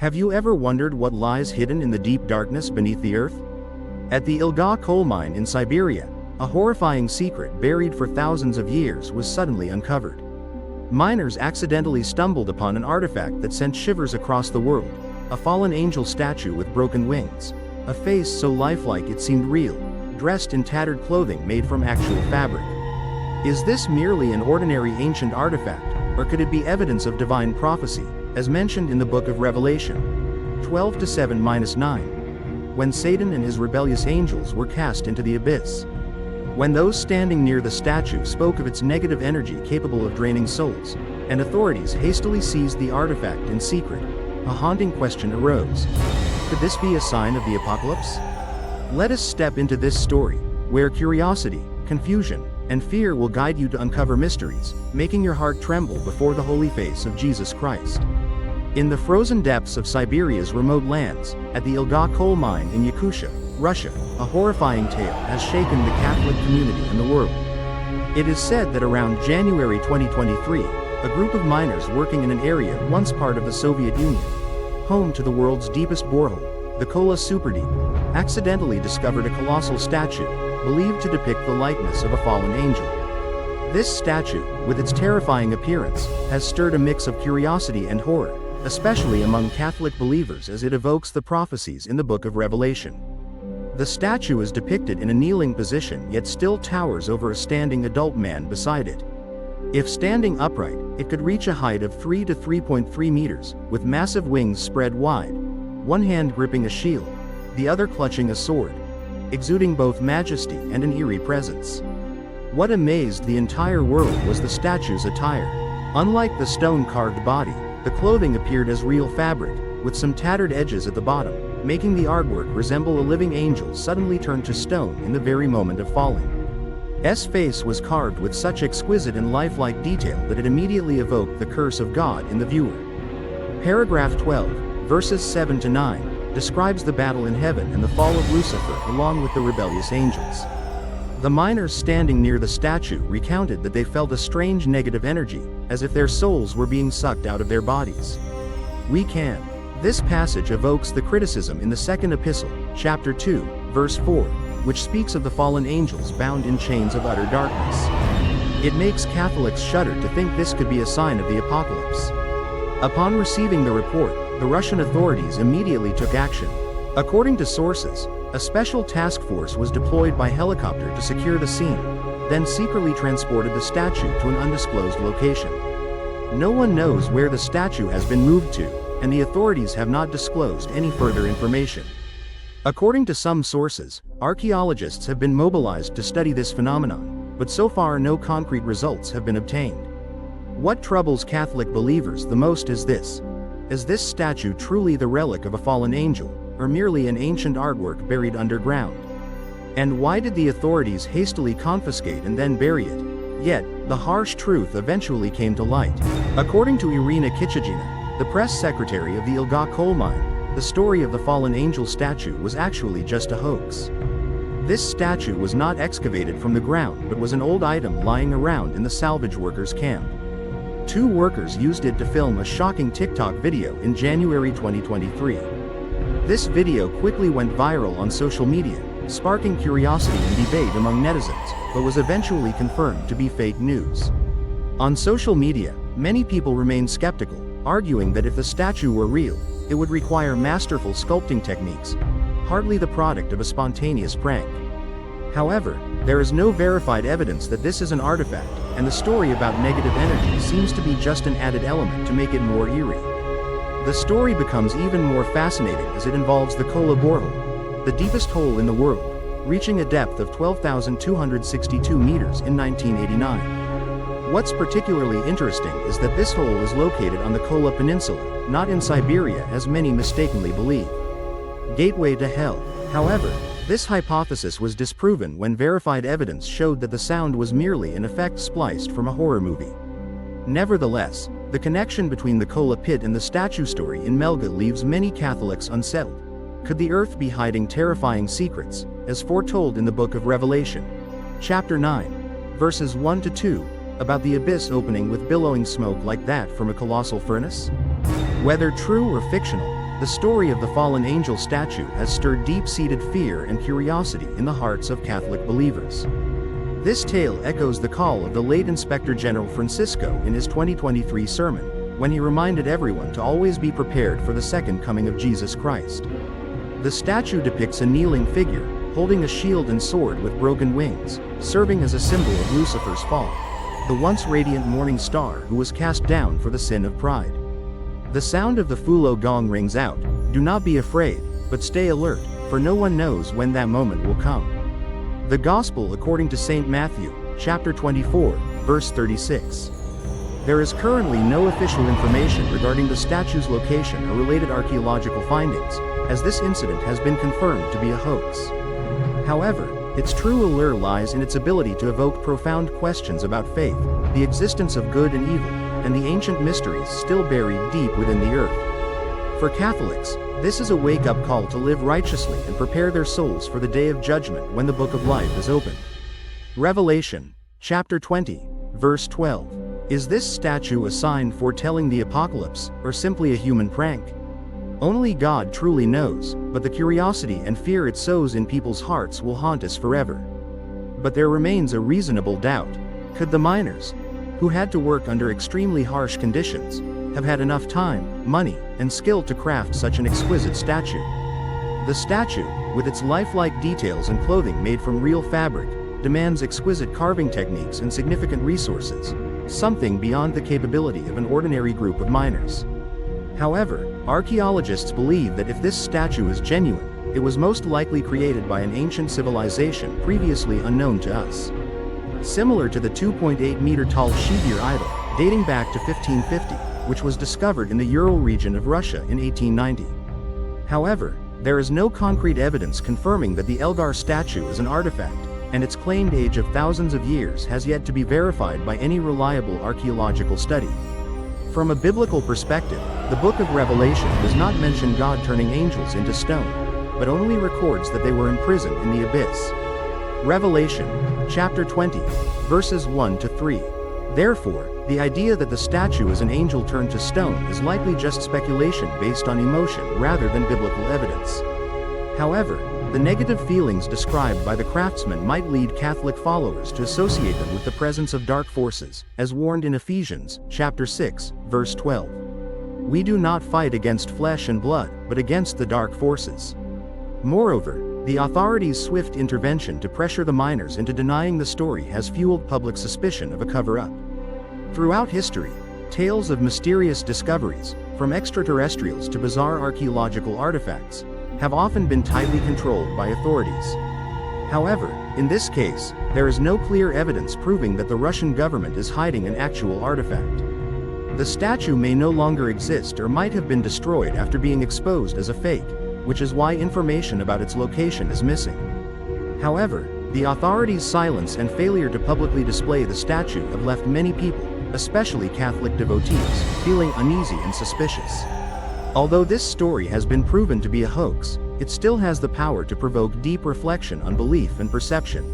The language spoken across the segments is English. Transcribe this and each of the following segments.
Have you ever wondered what lies hidden in the deep darkness beneath the earth? At the Ilga coal mine in Siberia, a horrifying secret buried for thousands of years was suddenly uncovered. Miners accidentally stumbled upon an artifact that sent shivers across the world, a fallen angel statue with broken wings, a face so lifelike it seemed real, dressed in tattered clothing made from actual fabric. Is this merely an ordinary ancient artifact, or could it be evidence of divine prophecy, as mentioned in the book of Revelation 12:7-9, when Satan and his rebellious angels were cast into the abyss? When those standing near the statue spoke of its negative energy capable of draining souls, and authorities hastily seized the artifact in secret, a haunting question arose. Could this be a sign of the apocalypse? Let us step into this story, where curiosity, confusion, and fear will guide you to uncover mysteries, making your heart tremble before the holy face of Jesus Christ. In the frozen depths of Siberia's remote lands, at the Ilga coal mine in Yakutia, Russia, a horrifying tale has shaken the Catholic community and the world. It is said that around January 2023, a group of miners working in an area once part of the Soviet Union, home to the world's deepest borehole, the Kola Superdeep, accidentally discovered a colossal statue, believed to depict the likeness of a fallen angel. This statue, with its terrifying appearance, has stirred a mix of curiosity and horror, especially among Catholic believers as it evokes the prophecies in the book of Revelation. The statue is depicted in a kneeling position yet still towers over a standing adult man beside it. If standing upright, it could reach a height of 3 to 3.3 meters, with massive wings spread wide, one hand gripping a shield, the other clutching a sword, exuding both majesty and an eerie presence. What amazed the entire world was the statue's attire. Unlike the stone-carved body, the clothing appeared as real fabric, with some tattered edges at the bottom, making the artwork resemble a living angel suddenly turned to stone in the very moment of falling. S face was carved with such exquisite and lifelike detail that it immediately evoked the curse of God in the viewer. Paragraph 12, verses 7-9, describes the battle in heaven and the fall of Lucifer along with the rebellious angels. The miners standing near the statue recounted that they felt a strange negative energy, as if their souls were being sucked out of their bodies. This passage evokes the criticism in the second epistle, chapter 2, verse 4, which speaks of the fallen angels bound in chains of utter darkness. It makes Catholics shudder to think this could be a sign of the apocalypse. Upon receiving the report, the Russian authorities immediately took action. According to sources, a special task force was deployed by helicopter to secure the scene, then secretly transported the statue to an undisclosed location. No one knows where the statue has been moved to, and the authorities have not disclosed any further information. According to some sources, archaeologists have been mobilized to study this phenomenon, but so far no concrete results have been obtained. What troubles Catholic believers the most is this. Is this statue truly the relic of a fallen angel, or merely an ancient artwork buried underground? And why did the authorities hastily confiscate and then bury it? Yet, the harsh truth eventually came to light. According to Irina Kichagina, the press secretary of the Ilga coal mine, the story of the fallen angel statue was actually just a hoax. This statue was not excavated from the ground but was an old item lying around in the salvage workers' camp. 2 workers used it to film a shocking TikTok video in January 2023. This video quickly went viral on social media, sparking curiosity and debate among netizens, but was eventually confirmed to be fake news. On social media, many people remain skeptical, arguing that if the statue were real, it would require masterful sculpting techniques, hardly the product of a spontaneous prank. However, there is no verified evidence that this is an artifact, and the story about negative energy seems to be just an added element to make it more eerie. The story becomes even more fascinating as it involves the Kola borehole, the deepest hole in the world, reaching a depth of 12,262 meters in 1989. What's particularly interesting is that this hole is located on the Kola Peninsula, not in Siberia as many mistakenly believe. Gateway to hell. However, this hypothesis was disproven when verified evidence showed that the sound was merely an effect spliced from a horror movie. Nevertheless, the connection between the Kola pit and the statue story in Melga leaves many Catholics unsettled. Could the earth be hiding terrifying secrets, as foretold in the book of Revelation, chapter 9, verses 1-2, about the abyss opening with billowing smoke like that from a colossal furnace? Whether true or fictional, The story of the fallen angel statue has stirred deep-seated fear and curiosity in the hearts of Catholic believers. This tale echoes the call of the late Inspector General Francisco in his 2023 sermon, when he reminded everyone to always be prepared for the second coming of Jesus Christ. The statue depicts a kneeling figure, holding a shield and sword with broken wings, serving as a symbol of Lucifer's fall, the once radiant morning star who was cast down for the sin of pride. The sound of the Fulo gong rings out. Do not be afraid, but stay alert, for no one knows when that moment will come. The Gospel according to St. Matthew, chapter 24, verse 36. There is currently no official information regarding the statue's location or related archaeological findings, as this incident has been confirmed to be a hoax. However, its true allure lies in its ability to evoke profound questions about faith, the existence of good and evil, and the ancient mysteries still buried deep within the earth. For Catholics, this is a wake-up call to live righteously and prepare their souls for the day of judgment when the book of life is opened. Revelation, chapter 20, verse 12. Is this statue a sign foretelling the apocalypse, or simply a human prank? Only God truly knows, but the curiosity and fear it sows in people's hearts will haunt us forever. But there remains a reasonable doubt. Could the miners, who had to work under extremely harsh conditions, have had enough time, money, and skill to craft such an exquisite statue? The statue, with its lifelike details and clothing made from real fabric, demands exquisite carving techniques and significant resources, something beyond the capability of an ordinary group of miners. However, archaeologists believe that if this statue is genuine, it was most likely created by an ancient civilization previously unknown to us. Similar to the 2.8-meter-tall Shivir idol, dating back to 1550, which was discovered in the Ural region of Russia in 1890. However, there is no concrete evidence confirming that the Elgar statue is an artifact, and its claimed age of thousands of years has yet to be verified by any reliable archaeological study. From a biblical perspective, the book of Revelation does not mention God turning angels into stone, but only records that they were imprisoned in the abyss. Revelation, chapter 20, verses 1 to 3. Therefore, the idea that the statue is an angel turned to stone is likely just speculation based on emotion rather than biblical evidence. However, the negative feelings described by the craftsman might lead Catholic followers to associate them with the presence of dark forces, as warned in Ephesians, chapter 6, verse 12. We do not fight against flesh and blood, but against the dark forces. Moreover, the authorities' swift intervention to pressure the miners into denying the story has fueled public suspicion of a cover-up. Throughout history, tales of mysterious discoveries, from extraterrestrials to bizarre archaeological artifacts, have often been tightly controlled by authorities. However, in this case, there is no clear evidence proving that the Russian government is hiding an actual artifact. The statue may no longer exist or might have been destroyed after being exposed as a fake, which is why information about its location is missing. However, the authorities' silence and failure to publicly display the statue have left many people, especially Catholic devotees, feeling uneasy and suspicious. Although this story has been proven to be a hoax, it still has the power to provoke deep reflection on belief and perception.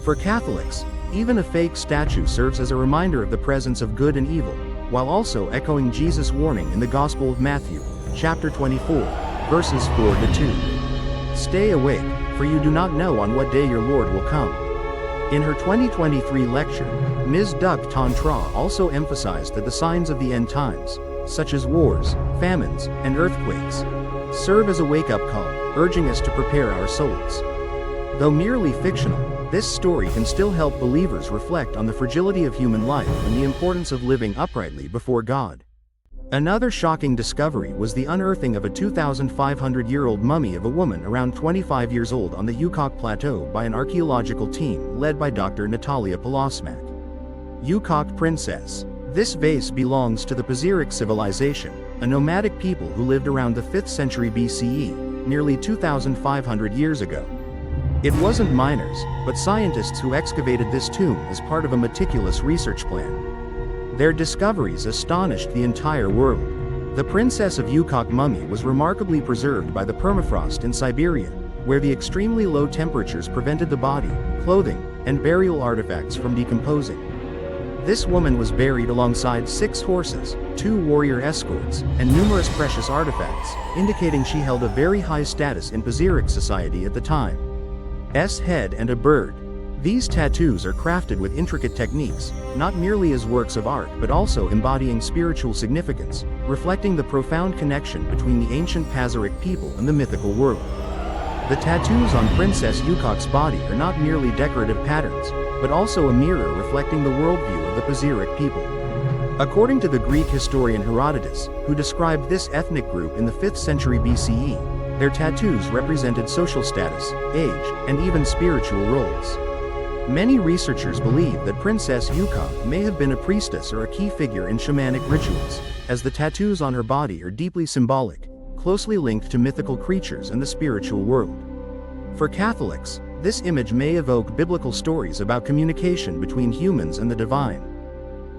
For Catholics, even a fake statue serves as a reminder of the presence of good and evil, while also echoing Jesus' warning in the Gospel of Matthew, chapter 24, verses 4 to 2. Stay awake, for you do not know on what day your Lord will come. In her 2023 lecture, Ms. Duc Tantra also emphasized that the signs of the end times, such as wars, famines, and earthquakes, serve as a wake-up call, urging us to prepare our souls. Though merely fictional, this story can still help believers reflect on the fragility of human life and the importance of living uprightly before God. Another shocking discovery was the unearthing of a 2,500-year-old mummy of a woman around 25 years old on the Yukok Plateau by an archaeological team led by Dr. Natalia Polosmak. Yukok Princess. This vase belongs to the Pazyryk civilization, a nomadic people who lived around the 5th century BCE, nearly 2,500 years ago. It wasn't miners, but scientists who excavated this tomb as part of a meticulous research plan. Their discoveries astonished the entire world. The Princess of Yukok mummy was remarkably preserved by the permafrost in Siberia, where the extremely low temperatures prevented the body, clothing, and burial artifacts from decomposing. This woman was buried alongside 6 horses, 2 warrior escorts, and numerous precious artifacts, indicating she held a very high status in Paziric society at the time. S head and a bird. These tattoos are crafted with intricate techniques, not merely as works of art but also embodying spiritual significance, reflecting the profound connection between the ancient Paziric people and the mythical world. The tattoos on Princess Yukok's body are not merely decorative patterns, but also a mirror reflecting the worldview of the Paziric people. According to the Greek historian Herodotus, who described this ethnic group in the 5th century BCE, their tattoos represented social status, age, and even spiritual roles. Many researchers believe that Princess Yukok may have been a priestess or a key figure in shamanic rituals, as the tattoos on her body are deeply symbolic, closely linked to mythical creatures and the spiritual world. For Catholics, this image may evoke biblical stories about communication between humans and the divine.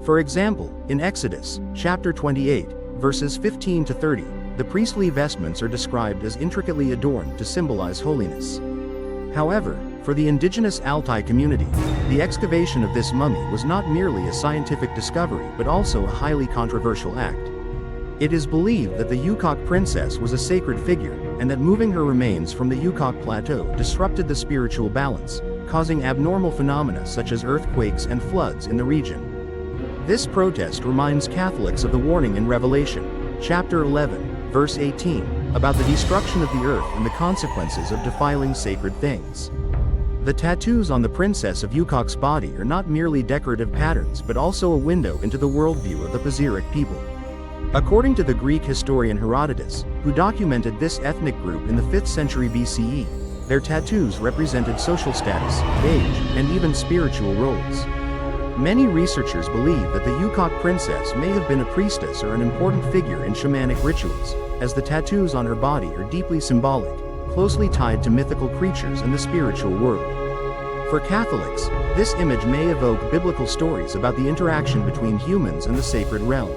For example, in Exodus, chapter 28, verses 15 to 30, the priestly vestments are described as intricately adorned to symbolize holiness. However, for the indigenous Altai community, the excavation of this mummy was not merely a scientific discovery but also a highly controversial act. It is believed that the Yukok princess was a sacred figure, and that moving her remains from the Yukok plateau disrupted the spiritual balance, causing abnormal phenomena such as earthquakes and floods in the region. This protest reminds Catholics of the warning in Revelation, chapter 11, verse 18, about the destruction of the earth and the consequences of defiling sacred things. The tattoos on the Princess of Yukok's body are not merely decorative patterns but also a window into the worldview of the Paziric people. According to the Greek historian Herodotus, who documented this ethnic group in the 5th century BCE, their tattoos represented social status, age, and even spiritual roles. Many researchers believe that the Yukok princess may have been a priestess or an important figure in shamanic rituals, as the tattoos on her body are deeply symbolic, closely tied to mythical creatures and the spiritual world. For Catholics, this image may evoke biblical stories about the interaction between humans and the sacred realm.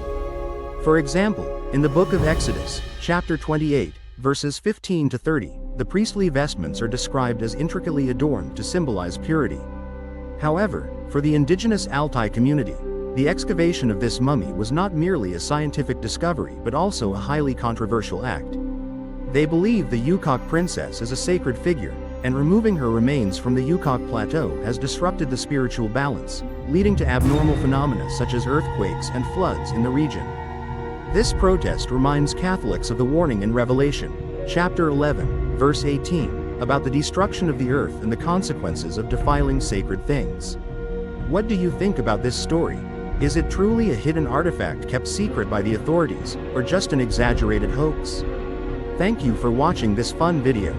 For example, in the book of Exodus, chapter 28, verses 15 to 30, the priestly vestments are described as intricately adorned to symbolize purity. However, for the indigenous Altai community, the excavation of this mummy was not merely a scientific discovery but also a highly controversial act. They believe the Yukok princess is a sacred figure, and removing her remains from the Yukok plateau has disrupted the spiritual balance, leading to abnormal phenomena such as earthquakes and floods in the region. This protest reminds Catholics of the warning in Revelation, chapter 11, verse 18, about the destruction of the earth and the consequences of defiling sacred things. What do you think about this story? Is it truly a hidden artifact kept secret by the authorities, or just an exaggerated hoax? Thank you for watching this fun video.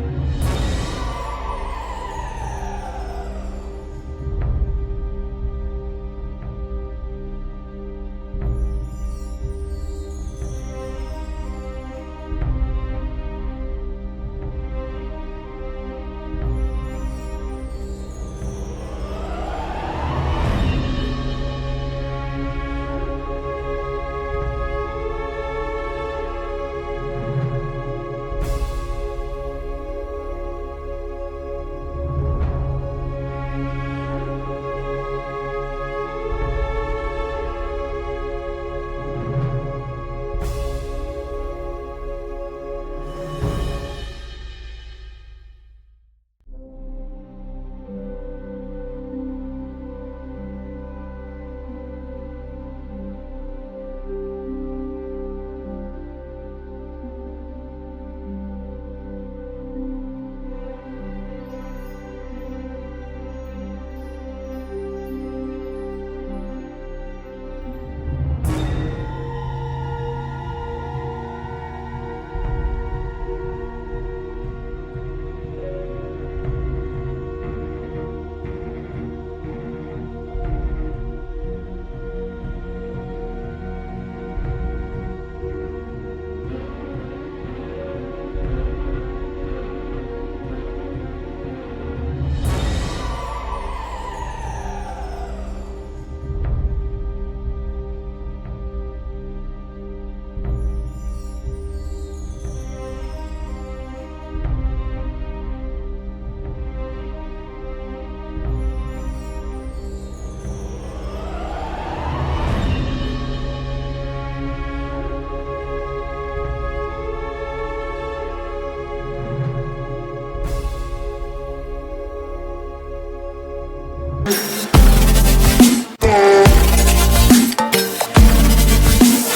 Unsolved.